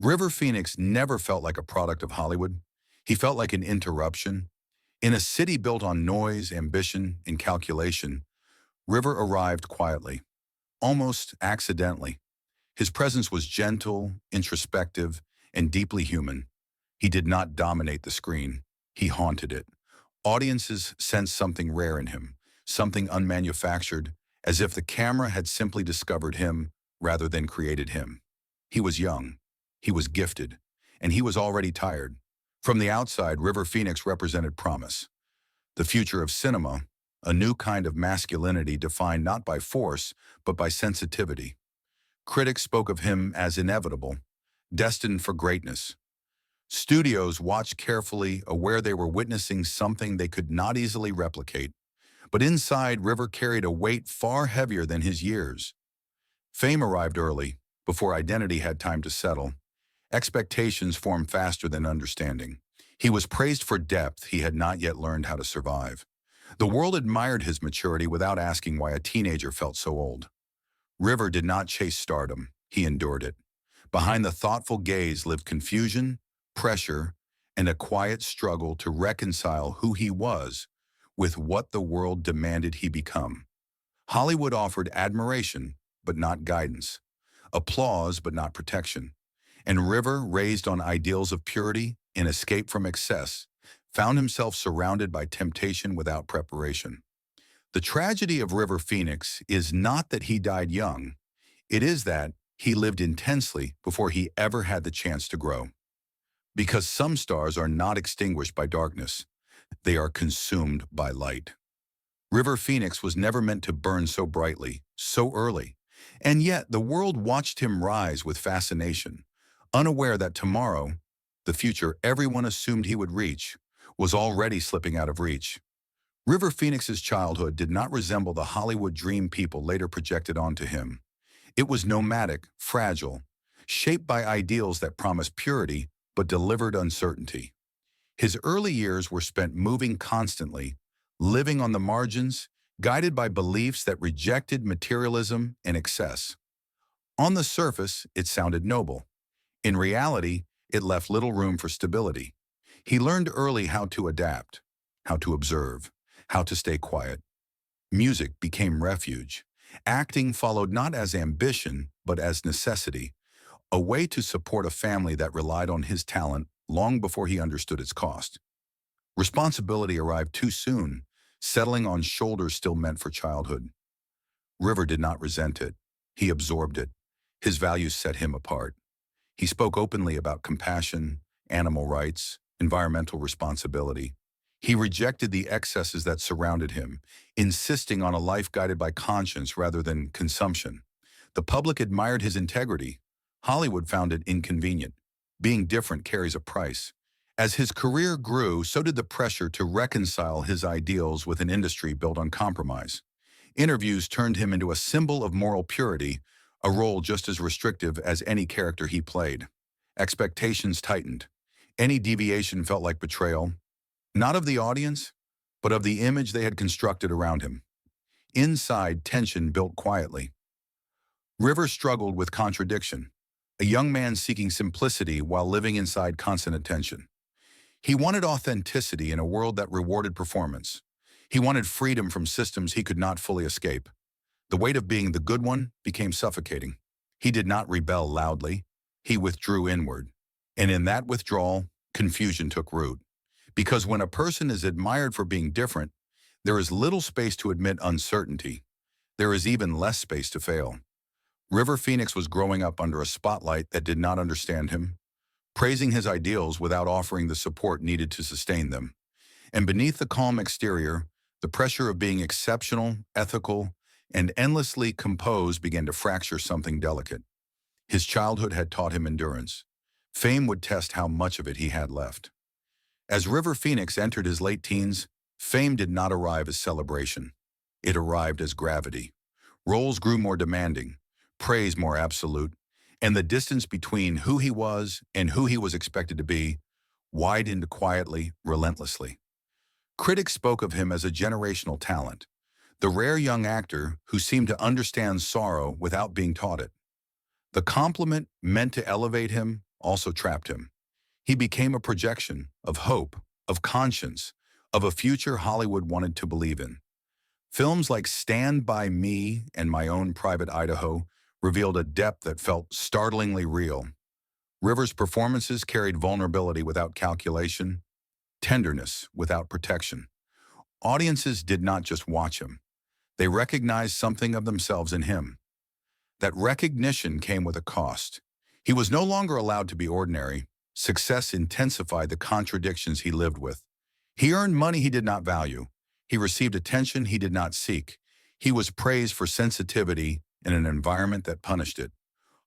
River Phoenix never felt like a product of Hollywood. He felt like an interruption. In a city built on noise, ambition, and calculation, River arrived quietly, almost accidentally. His presence was gentle, introspective, and deeply human. He did not dominate the screen. He haunted it. Audiences sensed something rare in him, something unmanufactured, as if the camera had simply discovered him rather than created him. He was young, he was gifted, and he was already tired. From the outside, River Phoenix represented promise, the future of cinema, a new kind of masculinity defined not by force, but by sensitivity. Critics spoke of him as inevitable, destined for greatness. Studios watched carefully, aware they were witnessing something they could not easily replicate. But inside, River carried a weight far heavier than his years. Fame arrived early, before identity had time to settle. Expectations formed faster than understanding. He was praised for depth he had not yet learned how to survive. The world admired his maturity without asking why a teenager felt so old. River did not chase stardom, he endured it. Behind the thoughtful gaze lived confusion, pressure, and a quiet struggle to reconcile who he was with what the world demanded he become. Hollywood offered admiration, but not guidance, applause, but not protection. And River, raised on ideals of purity and escape from excess, found himself surrounded by temptation without preparation. The tragedy of River Phoenix is not that he died young, it is that he lived intensely before he ever had the chance to grow. Because some stars are not extinguished by darkness, they are consumed by light. River Phoenix was never meant to burn so brightly, so early, and yet the world watched him rise with fascination, unaware that tomorrow, the future everyone assumed he would reach, was already slipping out of reach. River Phoenix's childhood did not resemble the Hollywood dream people later projected onto him. It was nomadic, fragile, shaped by ideals that promised purity but delivered uncertainty. His early years were spent moving constantly, living on the margins, guided by beliefs that rejected materialism and excess. On the surface, it sounded noble. In reality, it left little room for stability. He learned early how to adapt, how to observe, how to stay quiet. Music became refuge. Acting followed not as ambition, but as necessity, a way to support a family that relied on his talent long before he understood its cost. Responsibility arrived too soon, settling on shoulders still meant for childhood. River did not resent it. He absorbed it. His values set him apart. He spoke openly about compassion, animal rights, environmental responsibility. He rejected the excesses that surrounded him, insisting on a life guided by conscience rather than consumption. The public admired his integrity. Hollywood found it inconvenient. Being different carries a price. As his career grew, so did the pressure to reconcile his ideals with an industry built on compromise. Interviews turned him into a symbol of moral purity, a role just as restrictive as any character he played. Expectations tightened. Any deviation felt like betrayal, not of the audience, but of the image they had constructed around him. Inside, tension built quietly. River struggled with contradiction, a young man seeking simplicity while living inside constant attention. He wanted authenticity in a world that rewarded performance. He wanted freedom from systems he could not fully escape. The weight of being the good one became suffocating. He did not rebel loudly. He withdrew inward. And in that withdrawal, confusion took root. Because when a person is admired for being different, there is little space to admit uncertainty. There is even less space to fail. River Phoenix was growing up under a spotlight that did not understand him, praising his ideals without offering the support needed to sustain them. And beneath the calm exterior, the pressure of being exceptional, ethical, and endlessly composed began to fracture something delicate. His childhood had taught him endurance. Fame would test how much of it he had left. As River Phoenix entered his late teens, fame did not arrive as celebration. It arrived as gravity. Roles grew more demanding, praise more absolute, and the distance between who he was and who he was expected to be widened quietly, relentlessly. Critics spoke of him as a generational talent, the rare young actor who seemed to understand sorrow without being taught it. The compliment meant to elevate him, also trapped him. He became a projection of hope, of conscience, of a future Hollywood wanted to believe in. Films like Stand By Me and My Own Private Idaho revealed a depth that felt startlingly real. Rivers' performances carried vulnerability without calculation, tenderness without protection. Audiences did not just watch him. They recognized something of themselves in him. That recognition came with a cost. He was no longer allowed to be ordinary. Success intensified the contradictions he lived with. He earned money he did not value. He received attention he did not seek. He was praised for sensitivity in an environment that punished it.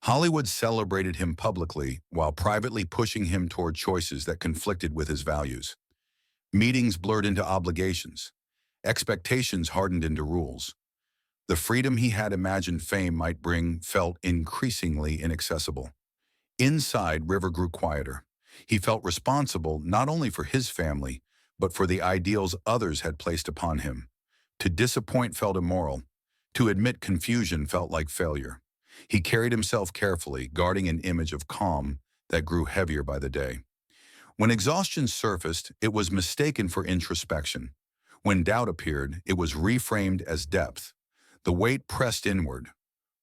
Hollywood celebrated him publicly while privately pushing him toward choices that conflicted with his values. Meetings blurred into obligations. Expectations hardened into rules. The freedom he had imagined fame might bring felt increasingly inaccessible. Inside, River grew quieter. He felt responsible not only for his family, but for the ideals others had placed upon him. To disappoint felt immoral. To admit confusion felt like failure. He carried himself carefully, guarding an image of calm that grew heavier by the day. When exhaustion surfaced, it was mistaken for introspection. When doubt appeared, it was reframed as depth. The weight pressed inward.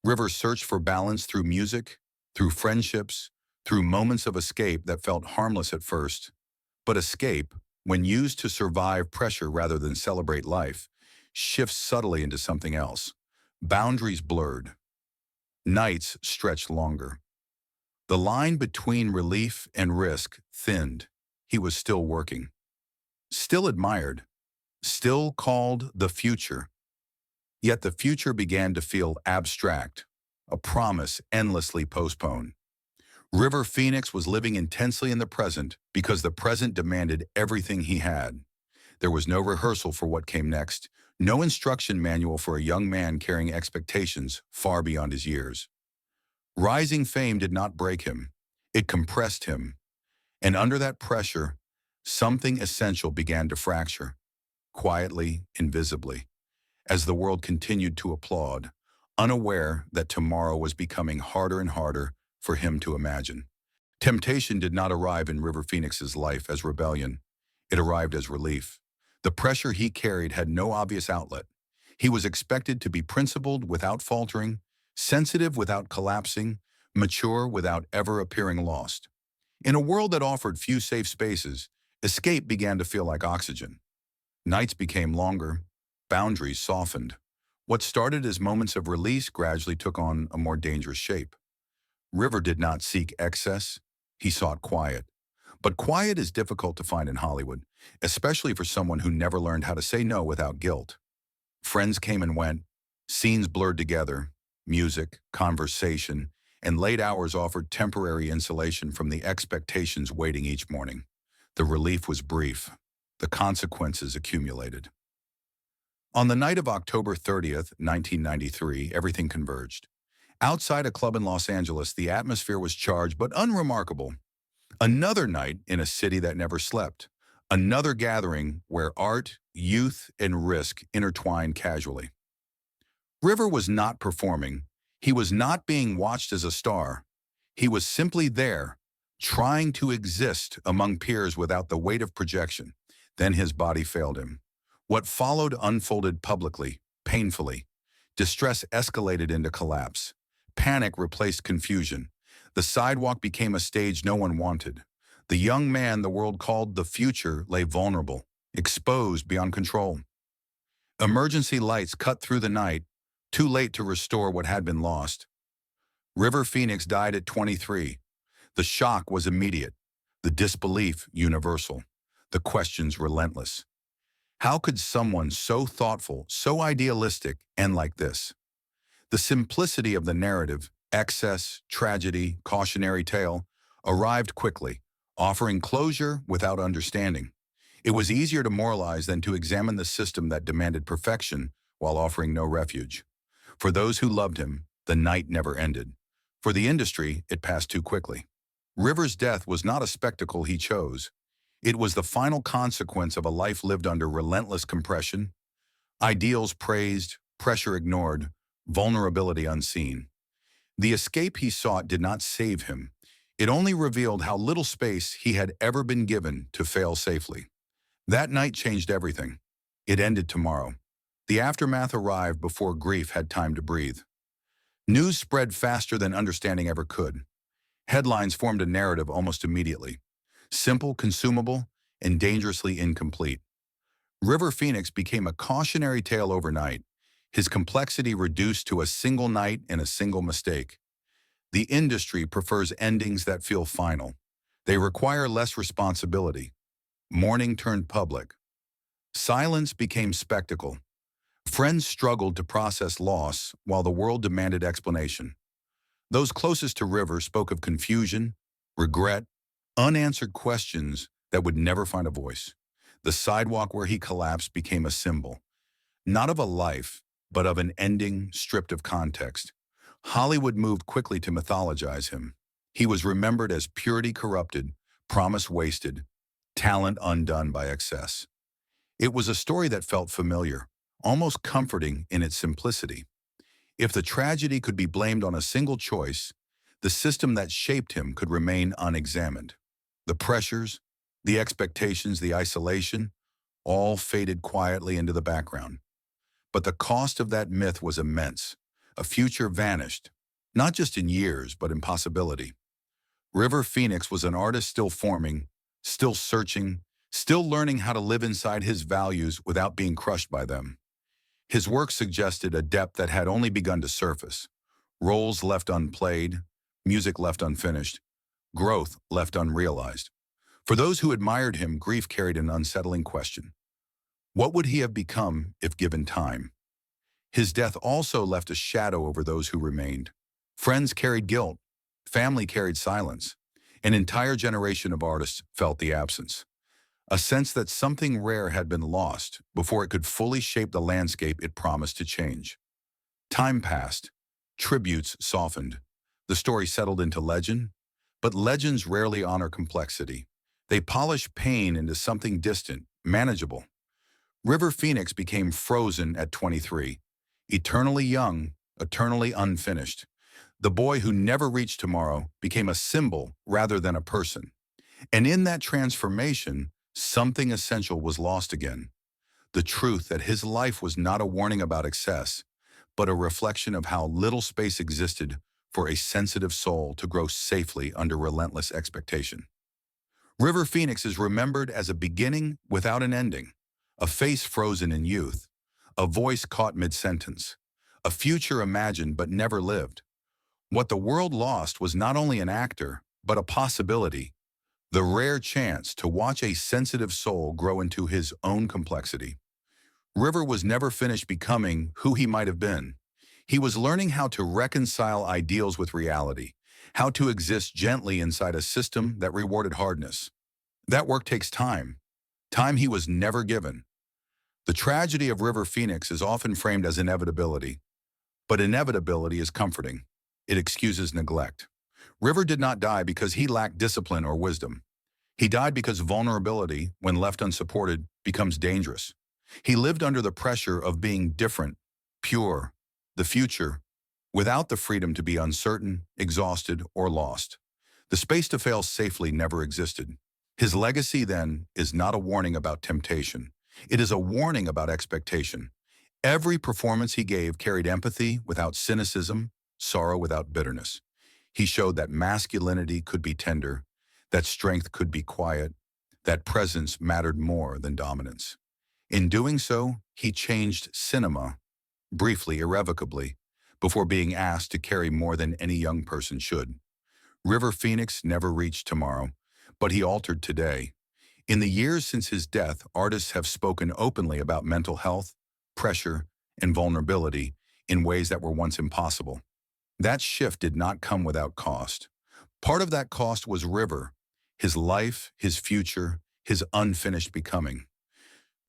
River searched for balance through music, through friendships, through moments of escape that felt harmless at first. But escape, when used to survive pressure rather than celebrate life, shifts subtly into something else. Boundaries blurred. Nights stretched longer. The line between relief and risk thinned. He was still working, still admired, still called the future. Yet the future began to feel abstract, a promise endlessly postponed. River Phoenix was living intensely in the present because the present demanded everything he had. There was no rehearsal for what came next, no instruction manual for a young man carrying expectations far beyond his years. Rising fame did not break him, it compressed him. And under that pressure, something essential began to fracture, quietly, invisibly, as the world continued to applaud, unaware that tomorrow was becoming harder and harder for him to imagine. Temptation did not arrive in River Phoenix's life as rebellion. It arrived as relief. The pressure he carried had no obvious outlet. He was expected to be principled without faltering, sensitive without collapsing, mature without ever appearing lost. In a world that offered few safe spaces, escape began to feel like oxygen. Nights became longer, boundaries softened. What started as moments of release gradually took on a more dangerous shape. River did not seek excess, he sought quiet. But quiet is difficult to find in Hollywood, especially for someone who never learned how to say no without guilt. Friends came and went, scenes blurred together, music, conversation, and late hours offered temporary insulation from the expectations waiting each morning. The relief was brief. The consequences accumulated. On the night of October 30th, 1993, everything converged. Outside a club in Los Angeles, the atmosphere was charged but unremarkable. Another night in a city that never slept. Another gathering where art, youth, and risk intertwined casually. River was not performing. He was not being watched as a star. He was simply there, trying to exist among peers without the weight of projection. Then his body failed him. What followed unfolded publicly, painfully. Distress escalated into collapse. Panic replaced confusion. The sidewalk became a stage no one wanted. The young man the world called the future lay vulnerable, exposed beyond control. Emergency lights cut through the night, too late to restore what had been lost. River Phoenix died at 23. The shock was immediate, the disbelief universal, the questions relentless. How could someone so thoughtful, so idealistic, end like this? The simplicity of the narrative, excess, tragedy, cautionary tale, arrived quickly, offering closure without understanding. It was easier to moralize than to examine the system that demanded perfection while offering no refuge. For those who loved him, the night never ended. For the industry, it passed too quickly. River's death was not a spectacle he chose. It was the final consequence of a life lived under relentless compression, ideals praised, pressure ignored, vulnerability unseen. The escape he sought did not save him. It only revealed how little space he had ever been given to fail safely. That night changed everything. It ended tomorrow. The aftermath arrived before grief had time to breathe. News spread faster than understanding ever could. Headlines formed a narrative almost immediately. Simple, consumable, and dangerously incomplete. River Phoenix became a cautionary tale overnight, his complexity reduced to a single night and a single mistake. The industry prefers endings that feel final. They require less responsibility. Mourning turned public. Silence became spectacle. Friends struggled to process loss while the world demanded explanation. Those closest to River spoke of confusion, regret, unanswered questions that would never find a voice. The sidewalk where he collapsed became a symbol, not of a life, but of an ending stripped of context. Hollywood moved quickly to mythologize him. He was remembered as purity corrupted, promise wasted, talent undone by excess. It was a story that felt familiar, almost comforting in its simplicity. If the tragedy could be blamed on a single choice, the system that shaped him could remain unexamined. The pressures, the expectations, the isolation, all faded quietly into the background. But the cost of that myth was immense. A future vanished, not just in years, but in possibility. River Phoenix was an artist still forming, still searching, still learning how to live inside his values without being crushed by them. His work suggested a depth that had only begun to surface. Roles left unplayed, music left unfinished, growth left unrealized. For those who admired him, grief carried an unsettling question. What would he have become if given time? His death also left a shadow over those who remained. Friends carried guilt, family carried silence. An entire generation of artists felt the absence. A sense that something rare had been lost before it could fully shape the landscape it promised to change. Time passed. Tributes softened. The story settled into legend, but legends rarely honor complexity. They polish pain into something distant, manageable. River Phoenix became frozen at 23, eternally young, eternally unfinished. The boy who never reached tomorrow became a symbol rather than a person. And in that transformation, something essential was lost again. The truth that his life was not a warning about excess, but a reflection of how little space existed for a sensitive soul to grow safely under relentless expectation. River Phoenix is remembered as a beginning without an ending, a face frozen in youth, a voice caught mid-sentence, a future imagined but never lived. What the world lost was not only an actor, but a possibility, the rare chance to watch a sensitive soul grow into his own complexity. River was never finished becoming who he might have been. He was learning how to reconcile ideals with reality, how to exist gently inside a system that rewarded hardness. That work takes time, time he was never given. The tragedy of River Phoenix is often framed as inevitability, but inevitability is comforting. It excuses neglect. River did not die because he lacked discipline or wisdom. He died because vulnerability, when left unsupported, becomes dangerous. He lived under the pressure of being different, pure, the future, without the freedom to be uncertain, exhausted, or lost. The space to fail safely never existed. His legacy, then, is not a warning about temptation. It is a warning about expectation. Every performance he gave carried empathy without cynicism, sorrow without bitterness. He showed that masculinity could be tender, that strength could be quiet, that presence mattered more than dominance. In doing so, he changed cinema, briefly, irrevocably, before being asked to carry more than any young person should. River Phoenix never reached tomorrow, but he altered today. In the years since his death, artists have spoken openly about mental health, pressure, and vulnerability in ways that were once impossible. That shift did not come without cost. Part of that cost was River, his life, his future, his unfinished becoming.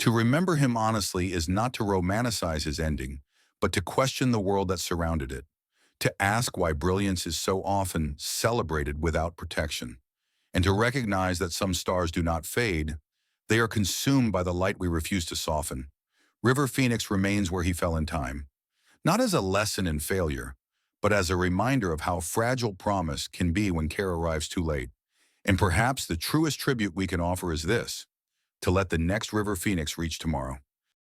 To remember him honestly is not to romanticize his ending, but to question the world that surrounded it, to ask why brilliance is so often celebrated without protection, and to recognize that some stars do not fade, they are consumed by the light we refuse to soften. River Phoenix remains where he fell in time, not as a lesson in failure, but as a reminder of how fragile promise can be when care arrives too late. And perhaps the truest tribute we can offer is this: to let the next river phoenix reach tomorrow.